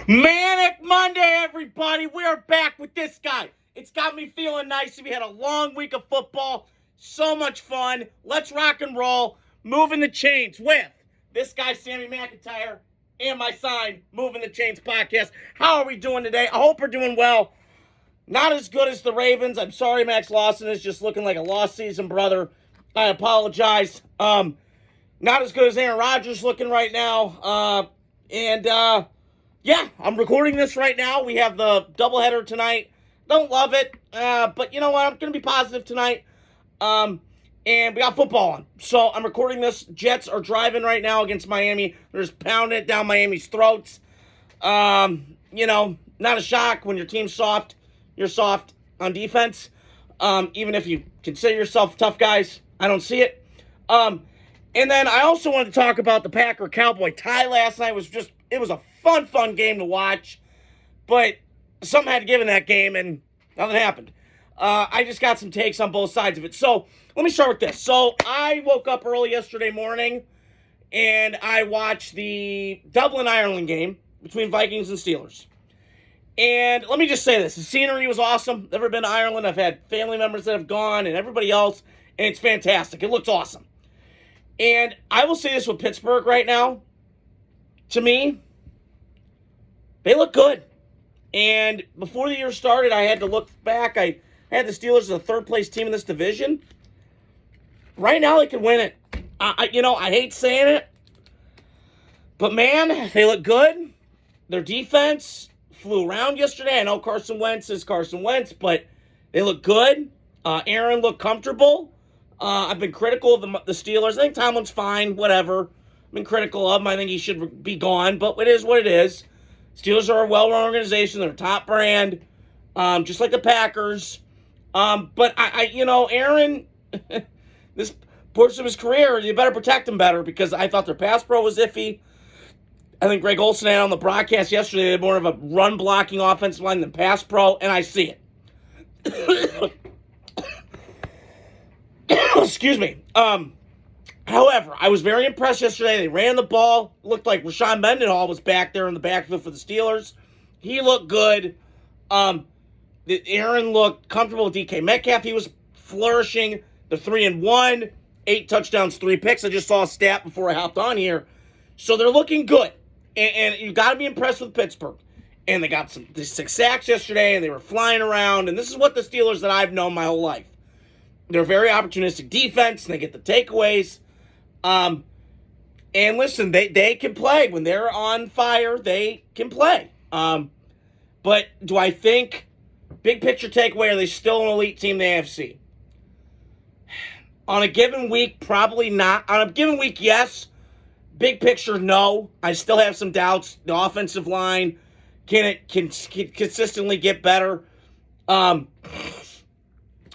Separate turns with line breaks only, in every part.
Manic Monday, everybody. We are back with this guy. It's got me feeling nice. We had a long week of football. So much fun. Let's rock and roll. Moving the Chains with this guy, Sammy McIntyre, and my sign, Moving the Chains podcast. How are we doing today? I hope we're doing well. Not as good as the Ravens. I'm sorry Max Lawson is just looking like a lost season brother. I apologize. Not as good as Aaron Rodgers looking right now. Yeah, I'm recording this right now. We have the doubleheader tonight. Don't love it, but you know what? I'm going to be positive tonight. And we got football on. So I'm recording this. Jets are driving right now against Miami. They're just pounding it down Miami's throats. Not a shock when your team's soft. You're soft on defense. Even if you consider yourself tough guys, I don't see it. And then I also wanted to talk about the Packer-Cowboy tie last night. It was a fun game to watch. But something had to give in that game, and nothing happened. I just got some takes on both sides of it. So let me start with this. So I woke up early yesterday morning, and I watched the Dublin-Ireland game between Vikings and Steelers. And let me just say this. The scenery was awesome. Never been to Ireland. I've had family members that have gone and everybody else, and it's fantastic. It looks awesome. And I will say this with Pittsburgh right now. To me, they look good. And before the year started, I had to look back. I had the Steelers as a third-place team in this division. Right now, they could win it. I hate saying it. But, man, they look good. Their defense flew around yesterday. I know Carson Wentz is Carson Wentz, but they look good. Aaron looked comfortable. I've been critical of the Steelers. I think Tomlin's fine, whatever. I've been critical of him. I think he should be gone, but it is what it is. Steelers are a well-run organization. They're a top brand, just like the Packers. But Aaron, this portion of his career, you better protect him better because I thought their pass pro was iffy. I think Greg Olsen had on the broadcast yesterday, they had more of a run-blocking offensive line than pass pro, and I see it. Excuse me. However, I was very impressed yesterday. They ran the ball. Looked like Rashawn Mendenhall was back there in the backfield for the Steelers. He looked good. Aaron looked comfortable with DK Metcalf. He was flourishing. The 3-1, 8 touchdowns, 3 picks. I just saw a stat before I hopped on here. So they're looking good. And you've got to be impressed with Pittsburgh. And they got some 6 sacks yesterday, and they were flying around. And this is what the Steelers that I've known my whole life. They're a very opportunistic defense, and they get the takeaways. And listen, they can play. When they're on fire, they can play. But do I think, big picture takeaway, are they still an elite team in the AFC? On a given week, probably not. On a given week, yes. Big picture, no. I still have some doubts. The offensive line, can consistently get better?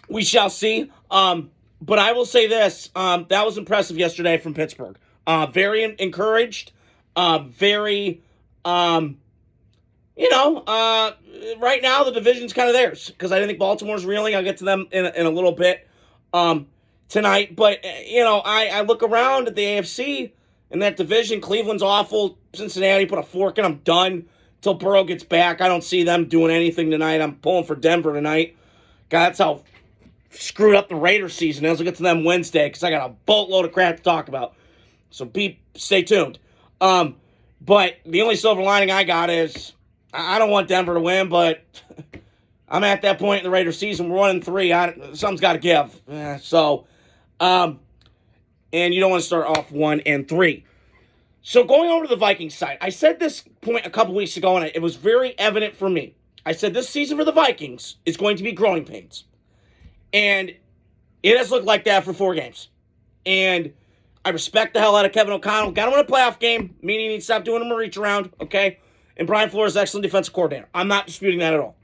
We shall see. But I will say this. That was impressive yesterday from Pittsburgh. Very encouraged. Right now the division's kind of theirs because I think Baltimore's reeling. I'll get to them in a little bit tonight. But, I look around at the AFC in that division. Cleveland's awful. Cincinnati put a fork in. I'm done till Burrow gets back. I don't see them doing anything tonight. I'm pulling for Denver tonight. God, that's how screwed up the Raiders season is. I'll get to them Wednesday because I got a boatload of crap to talk about. So stay tuned. But the only silver lining I got is I don't want Denver to win, but I'm at that point in the Raiders season. We're 1-3. Something's got to give. And you don't want to start off 1-3. So going over to the Vikings side, I said this point a couple weeks ago, and it was very evident for me. I said this season for the Vikings is going to be growing pains. And it has looked like that for 4 games. And I respect the hell out of Kevin O'Connell. Got him in a playoff game, meaning he needs to stop doing him a reach around, okay? And Brian Flores is an excellent defensive coordinator. I'm not disputing that at all.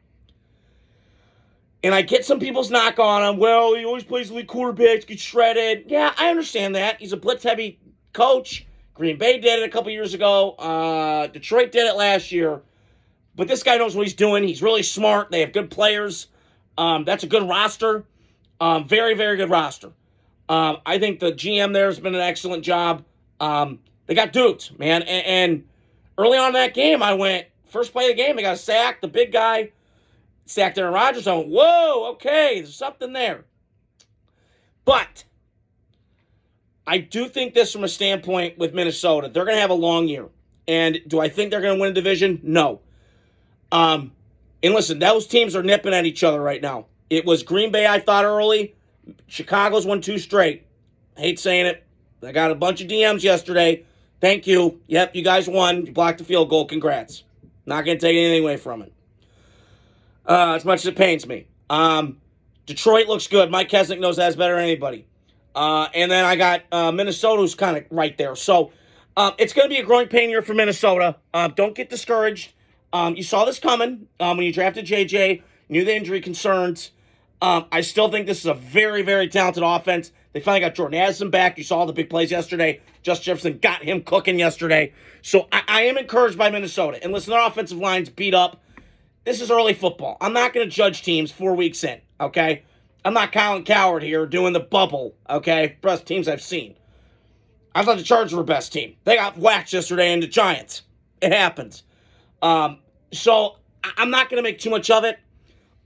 And I get some people's knock on him. Well, he always plays elite quarterbacks, gets shredded. Yeah, I understand that. He's a blitz-heavy coach. Green Bay did it a couple years ago. Detroit did it last year. But this guy knows what he's doing. He's really smart. They have good players. That's a good roster. Very, very good roster. I think the GM there has been an excellent job. They got duped, man. And early on in that game, I went, first play of the game, they got a sack. The big guy sacked Aaron Rodgers. I went, whoa, okay, there's something there. But I do think this from a standpoint with Minnesota. They're going to have a long year. And do I think they're going to win a division? No. And listen, those teams are nipping at each other right now. It was Green Bay, I thought, early. Chicago's won 2 straight. I hate saying it. I got a bunch of DMs yesterday. Thank you. Yep, you guys won. You blocked the field goal. Congrats. Not going to take anything away from it. As much as it pains me. Detroit looks good. Mike Kesnick knows that better than anybody. And then I got Minnesota, who's kind of right there. So it's going to be a growing pain year for Minnesota. Don't get discouraged. You saw this coming when you drafted JJ. Knew the injury concerns. I still think this is a very, very talented offense. They finally got Jordan Addison back. You saw all the big plays yesterday. Justin Jefferson got him cooking yesterday. So I am encouraged by Minnesota. And listen, their offensive line's beat up. This is early football. I'm not going to judge teams 4 weeks in, okay? I'm not Colin Coward here doing the bubble, okay? Best teams I've seen. I thought the Chargers were best team. They got whacked yesterday in the Giants. It happens. So I'm not going to make too much of it.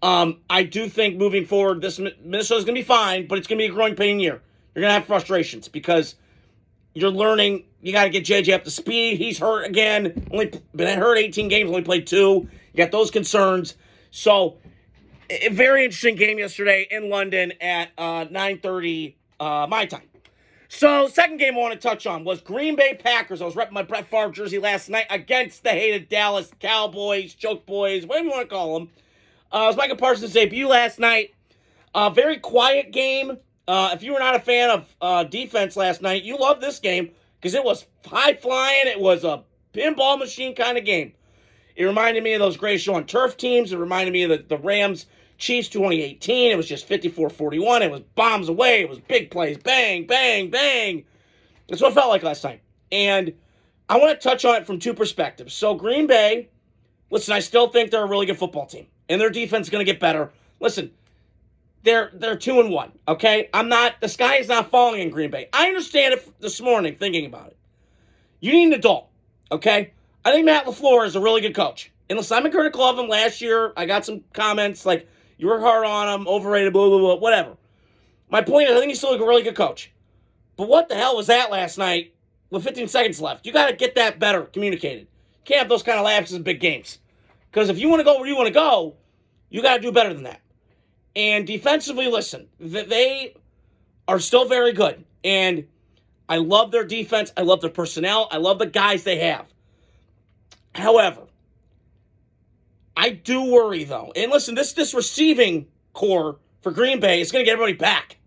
I do think moving forward, this Minnesota's going to be fine, but it's going to be a growing pain year. You're going to have frustrations because you're learning. You got to get JJ up to speed. He's hurt again. Only been hurt 18 games, only played 2. You got those concerns. So, a very interesting game yesterday in London at 9:30 my time. So, second game I want to touch on was Green Bay Packers. I was repping my Brett Favre jersey last night against the hated Dallas Cowboys, Choke Boys, whatever you want to call them. It was Micah Parsons' debut last night. Very quiet game. If you were not a fan of defense last night, you loved this game because it was high-flying. It was a pinball machine kind of game. It reminded me of those Greatest Show on Turf teams. It reminded me of the Rams-Chiefs 2018. It was just 54-41. It was bombs away. It was big plays. Bang, bang, bang. That's what it felt like last night. And I want to touch on it from 2 perspectives. So Green Bay, listen, I still think they're a really good football team. And their defense is going to get better. Listen, they're 2-1, okay? The sky is not falling in Green Bay. I understand it this morning thinking about it. You need an adult, okay? I think Matt LaFleur is a really good coach. And listen, I've been critical of him last year. I got some comments like, you were hard on him, overrated, blah, blah, blah, whatever. My point is, I think he's still a really good coach. But what the hell was that last night with 15 seconds left? You got to get that better communicated. You can't have those kind of lapses in big games. Because if you want to go where you want to go, you got to do better than that. And defensively, listen, they are still very good. And I love their defense. I love their personnel. I love the guys they have. However, I do worry, though. And listen, this receiving core for Green Bay is going to get everybody back.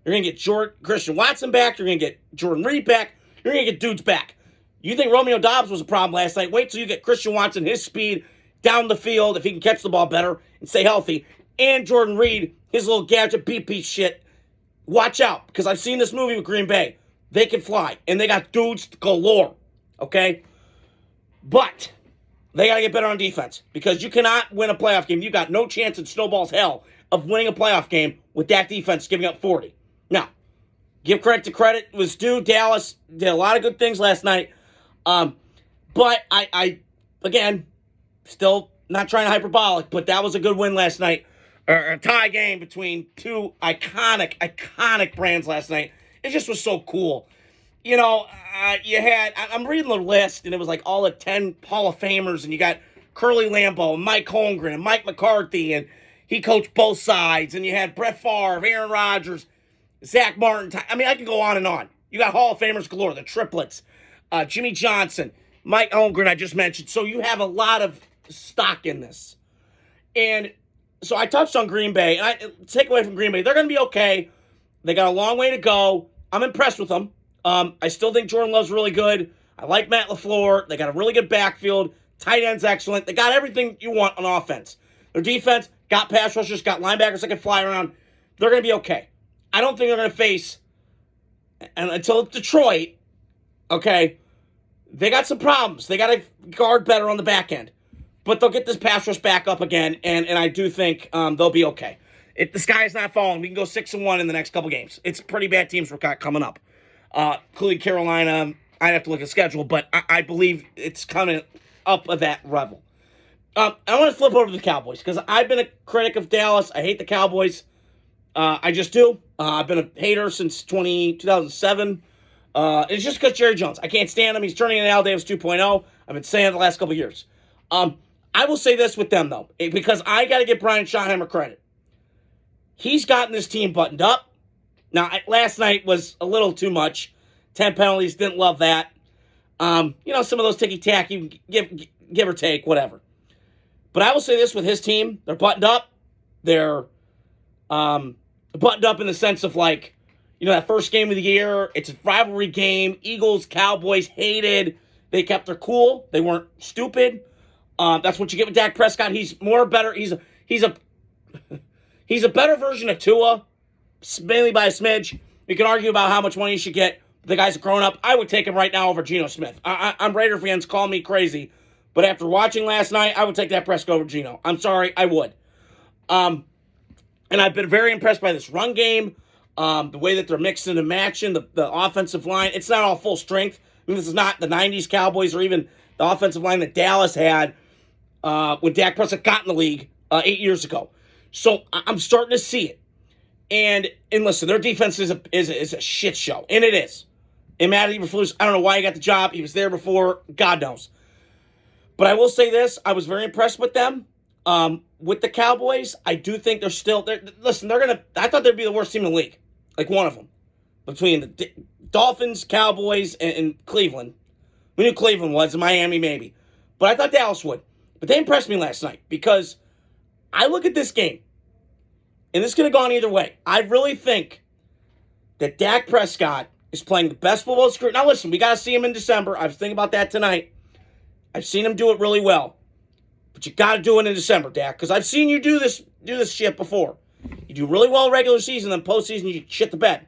You're going to get Christian Watson back. You're going to get Jordan Reed back. You're going to get dudes back. You think Romeo Doubs was a problem last night? Wait till you get Christian Watson, his speed, down the field, if he can catch the ball better and stay healthy. And Jordan Reed, his little gadget beep shit. Watch out, because I've seen this movie with Green Bay. They can fly, and they got dudes galore, okay? But they got to get better on defense, because you cannot win a playoff game. You got no chance in snowball's hell of winning a playoff game with that defense giving up 40. Now, give credit to credit was due. Dallas did a lot of good things last night. But I again, still not trying to hyperbolic, but that was a good win last night. Or a tie game between 2 iconic brands last night. It just was so cool. You know, I'm reading the list, and it was like all the 10 Hall of Famers, and you got Curly Lambeau, and Mike Holmgren, and Mike McCarthy, and he coached both sides, and you had Brett Favre, Aaron Rodgers, Zach Martin. I mean, I can go on and on. You got Hall of Famers galore, the triplets, Jimmy Johnson, Mike Holmgren I just mentioned. So you have a lot of stock in this. And so I touched on Green Bay, and take away from Green Bay, they're going to be okay. They got a long way to go. I'm impressed with them. I still think Jordan Love's really good. I like Matt LaFleur. They got a really good backfield. Tight end's excellent. They got everything you want on offense. Their defense got pass rushers, got linebackers that can fly around. They're going to be okay. I don't think they're going to face, and until Detroit, okay, they got some problems. They got to guard better on the back end. But they'll get this pass rush back up again, and I do think they'll be okay. The sky's not falling. We can go 6-1 in the next couple games. It's pretty bad teams we've got coming up, including Carolina. I'd have to look at the schedule, but I believe it's coming up of that level. I want to flip over to the Cowboys because I've been a critic of Dallas. I hate the Cowboys. I just do. I've been a hater since 2007. It's just because Jerry Jones. I can't stand him. He's turning into Al Davis 2.0. I've been saying it the last couple of years. I will say this with them, though, because I got to give Brian Schottenheimer credit. He's gotten this team buttoned up. Now, last night was a little too much. 10 penalties, didn't love that. Some of those ticky-tacky, give or take, whatever. But I will say this with his team. They're buttoned up. They're buttoned up in the sense of, that first game of the year. It's a rivalry game. Eagles, Cowboys, hated. They kept their cool. They weren't stupid. That's what you get with Dak Prescott. He's more better. He's a better version of Tua, mainly by a smidge. You can argue about how much money he should get. The guy's a grown-up. I would take him right now over Geno Smith. I'm Raider fans, call me crazy. But after watching last night, I would take that Prescott over Geno. I'm sorry, I would. And I've been very impressed by this run game, the way that they're mixing and matching, the offensive line. It's not all full strength. I mean, this is not the 90s Cowboys or even the offensive line that Dallas had when Dak Prescott got in the league 8 years ago. So I'm starting to see it. And listen, their defense is a shit show. And it is. And Matt Eberflus, I don't know why he got the job. He was there before. God knows. But I will say this. I was very impressed with them. With the Cowboys, I do think they're still... Listen, I thought they'd be the worst team in the league. Like one of them. Between the Dolphins, Cowboys, and Cleveland. We knew Cleveland was, and Miami maybe. But I thought Dallas would. But they impressed me last night because I look at this game, and this could have gone either way. I really think that Dak Prescott is playing the best football screen. Now listen, we got to see him in December. I was thinking about that tonight. I've seen him do it really well. But you got to do it in December, Dak, because I've seen you do this shit before. You do really well regular season, then postseason you shit the bed.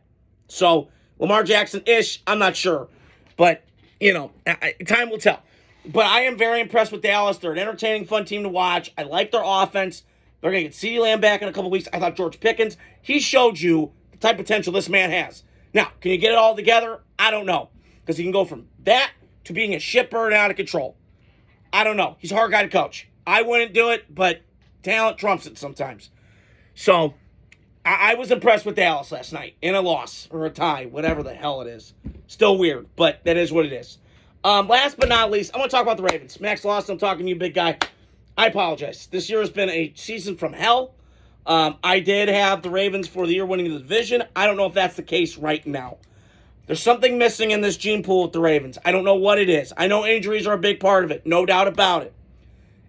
So Lamar Jackson-ish, I'm not sure. But, time will tell. But I am very impressed with Dallas. They're an entertaining, fun team to watch. I like their offense. They're going to get CeeDee Lamb back in a couple weeks. I thought George Pickens, he showed you the type of potential this man has. Now, can you get it all together? I don't know. Because he can go from that to being a shitbird out of control. I don't know. He's a hard guy to coach. I wouldn't do it, but talent trumps it sometimes. So, I was impressed with Dallas last night in a loss or a tie, whatever the hell it is. Still weird, but that is what it is. Last but not least, I want to talk about the Ravens. Max Lawson, I'm talking to you, big guy. I apologize. This year has been a season from hell. I did have the Ravens for the year winning the division. I don't know if that's the case right now. There's something missing in this gene pool with the Ravens. I don't know what it is. I know injuries are a big part of it. No doubt about it.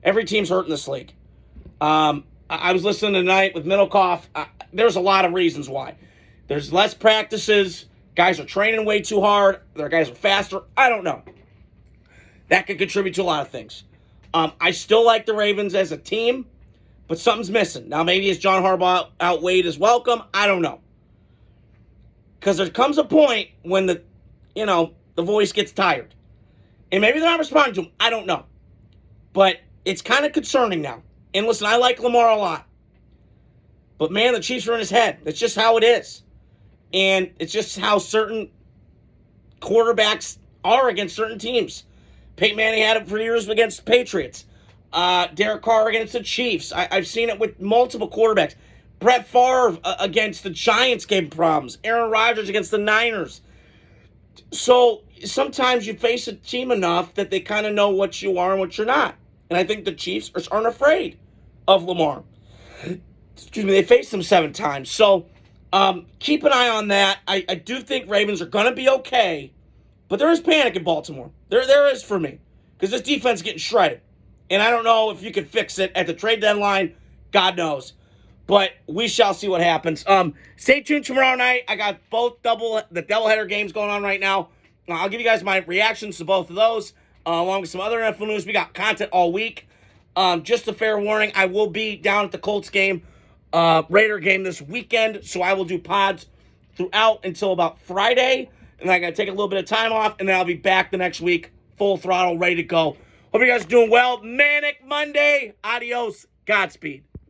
Every team's hurt in this league. I was listening tonight with Middlecoff. There's a lot of reasons why. There's less practices. Guys are training way too hard. Their guys are faster. I don't know. That could contribute to a lot of things. I still like the Ravens as a team, but something's missing. Now, maybe is John Harbaugh outweighed his welcome? I don't know. Because there comes a point when the voice gets tired. And maybe they're not responding to him. I don't know. But it's kind of concerning now. And listen, I like Lamar a lot. But man, the Chiefs are in his head. That's just how it is. And it's just how certain quarterbacks are against certain teams. Peyton Manning had it for years against the Patriots. Derek Carr against the Chiefs. I've seen it with multiple quarterbacks. Brett Favre against the Giants gave problems. Aaron Rodgers against the Niners. So sometimes you face a team enough that they kind of know what you are and what you're not. And I think the Chiefs aren't afraid of Lamar. Excuse me, they faced him 7 times. So keep an eye on that. I do think Ravens are going to be okay. But there is panic in Baltimore. There is for me. Because this defense is getting shredded. And I don't know if you can fix it at the trade deadline. God knows. But we shall see what happens. Stay tuned tomorrow night. I got both the doubleheader games going on right now. I'll give you guys my reactions to both of those. Along with some other NFL news. We got content all week. Just a fair warning, I will be down at the Colts game, Raider game this weekend. So I will do pods throughout until about Friday. And I got to take a little bit of time off. And then I'll be back the next week, full throttle, ready to go. Hope you guys are doing well. Manic Monday. Adios. Godspeed.